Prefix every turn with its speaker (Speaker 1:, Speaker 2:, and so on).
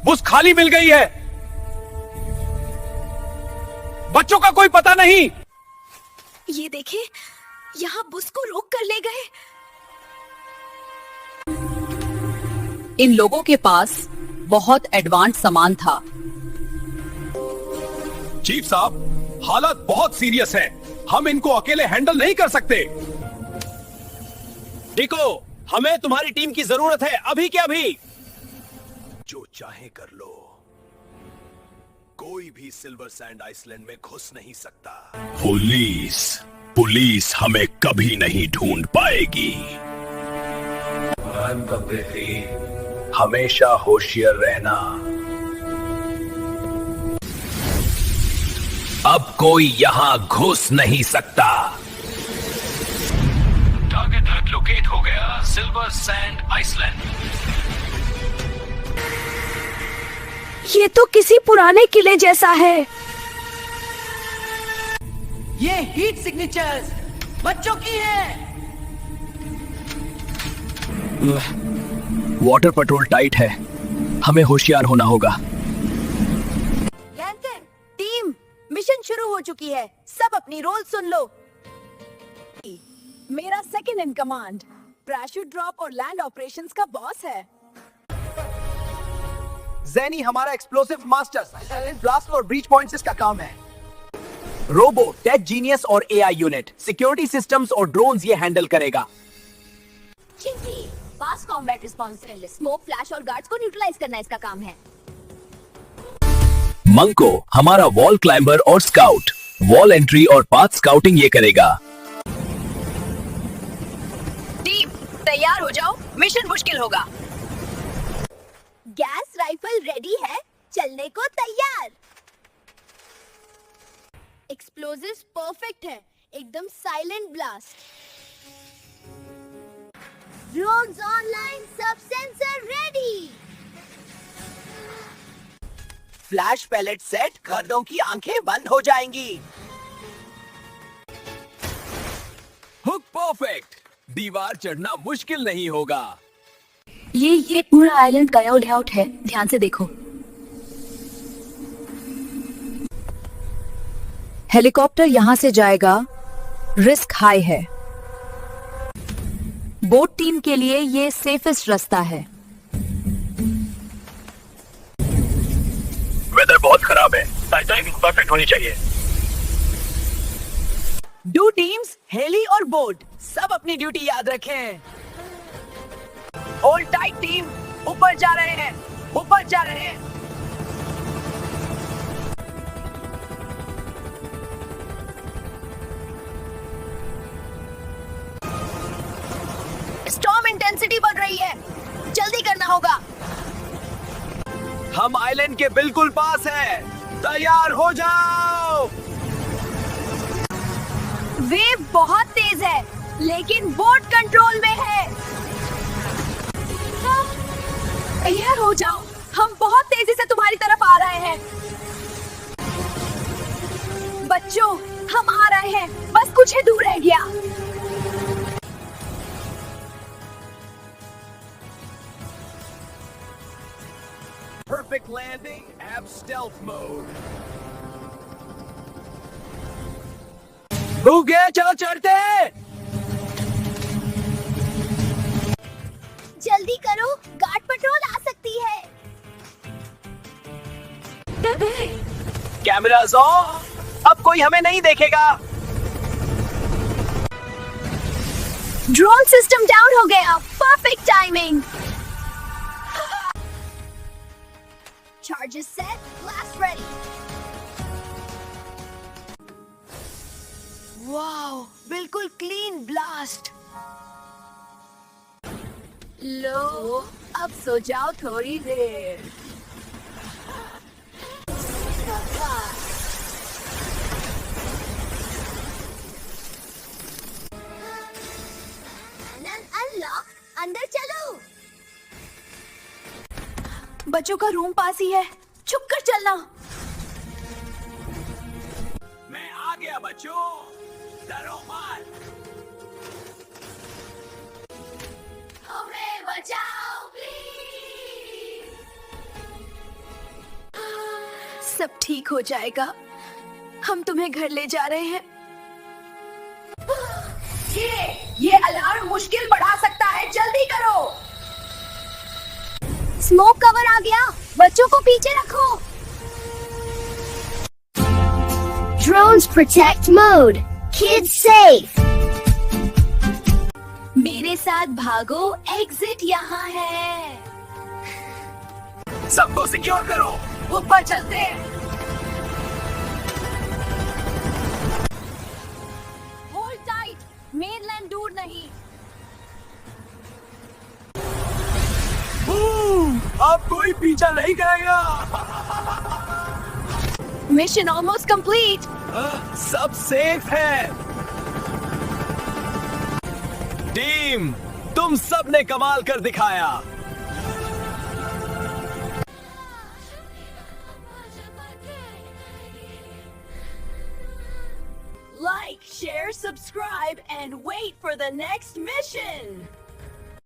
Speaker 1: बुस खाली मिल गई है। बच्चों का कोई पता नहीं।
Speaker 2: ये देखे, यहाँ बुस को रोक कर ले गए।
Speaker 3: इन लोगों के पास बहुत एडवांस सामान था।
Speaker 1: चीफ साहब, हालत बहुत सीरियस है। हम इनको अकेले हैंडल नहीं कर सकते।
Speaker 4: डिको, हमें तुम्हारी टीम की जरूरत है, अभी के अभी।
Speaker 1: जो चाहे कर लो, कोई भी सिल्वर सैंड आइसलैंड में घुस नहीं सकता। पुलिस हमें कभी नहीं ढूंढ पाएगी। हमेशा होशियार रहना। अब कोई यहां घुस नहीं सकता। टारगेट लोकेट हो गया, सिल्वर सैंड आइसलैंड।
Speaker 2: ये तो किसी पुराने किले जैसा है।
Speaker 5: ये हीट सिग्नेचर्स बच्चों की है।
Speaker 1: वाटर पेट्रोल टाइट है, हमें होशियार होना होगा।
Speaker 2: लैंटर्न टीम, मिशन शुरू हो चुकी है। सब अपनी रोल सुन लो। मेरा second in command parachute drop और लैंड ऑपरेशंस का बॉस है।
Speaker 5: ज़ेनी हमारा एक्सप्लोसिव मास्टर, ब्लास्ट और ब्रीच पॉइंट्स का काम है। रोबो, टेक जीनियस और एआई यूनिट, सिक्योरिटी सिस्टम्स और ड्रोन्स ये हैंडल करेगा।
Speaker 2: Chinki, fast combat response, smoke, flash और गार्ड्स को न्यूट्रलाइज करना इसका काम है।
Speaker 1: मंको हमारा वॉल क्लाइंबर और स्काउट, वॉल एंट्री और पाथ स्काउटिंग ये करेगा।
Speaker 2: टीम, तैयार हो जाओ, मिशन मुश्किल होगा। गैस राइफल रेडी है, चलने को तैयार। एक्सप्लोजिव्स परफेक्ट है, एकदम साइलेंट ब्लास्ट। ड्रोन्स ऑनलाइन, सब sensor ready.
Speaker 5: Flash pallet set, गर्दों की आंखें बंद हो जाएंगी।
Speaker 1: हुक परफेक्ट, दीवार चढ़ना मुश्किल नहीं होगा।
Speaker 3: ये पूरा आइलैंड का लेआउट है, ध्यान से देखो। हेलीकॉप्टर यहां से जाएगा, रिस्क हाई है। बोट टीम के लिए ये सेफेस्ट रास्ता है।
Speaker 1: वेदर बहुत खराब है, टाइमिंग परफेक्ट होनी चाहिए।
Speaker 5: डू टीम्स, हेली और बोट, सब अपनी ड्यूटी याद रखें। होल्ड टाइट टीम, ऊपर जा रहे हैं, ऊपर जा रहे हैं।
Speaker 2: स्टॉर्म इंटेंसिटी बढ़ रही है, जल्दी करना होगा।
Speaker 5: हम आइलैंड के बिल्कुल पास हैं, तैयार हो जाओ।
Speaker 2: वेव बहुत तेज है, लेकिन बोट कंट्रोल में है। तैयार हो जाओ, हम बहुत तेजी से तुम्हारी तरफ आ रहे हैं। बच्चों, हम आ रहे हैं, बस कुछ ही दूर रह गया।
Speaker 1: Perfect landing, ab stealth mode.
Speaker 5: रुक गए, चलो चढ़ते हैं।
Speaker 2: जल्दी करो, गार्ड पेट्रोल आ सकती है।
Speaker 5: कैमरास ऑफ, अब कोई हमें नहीं देखेगा।
Speaker 2: ड्रोन सिस्टम डाउन हो गया, perfect timing. Charges set, blast ready. Wow, बिल्कुल क्लीन ब्लास्ट। लो, अब सो जाओ थोड़ी देर। अनलॉक, अंदर चलो। बच्चों का रूम पास ही है, छुप कर चलना।
Speaker 1: मैं आ गया बच्चों, डरो मत।
Speaker 2: हमें बचाओ प्लीज। सब ठीक हो जाएगा। हम तुम्हें घर ले जा रहे हैं। ये अलार्म मुश्किल बढ़ा सकता है, जल्दी करो। स्मोक कवर आ गया, बच्चों को पीछे रखो।
Speaker 6: Drones protect mode. Kids safe.
Speaker 2: मेरे साथ भागो, एग्जिट यहाँ है।
Speaker 5: सबको सिक्योर करो।
Speaker 2: ऊपर चलते हैं। होल्ड टाइट, मेनलैंड दूर नहीं।
Speaker 5: अब कोई पीछा नहीं करेगा।
Speaker 2: Mission almost complete.
Speaker 4: सब सेफ है। टीम, तुम सब ने कमाल कर दिखाया।
Speaker 2: Like, share, subscribe, and wait for the next mission!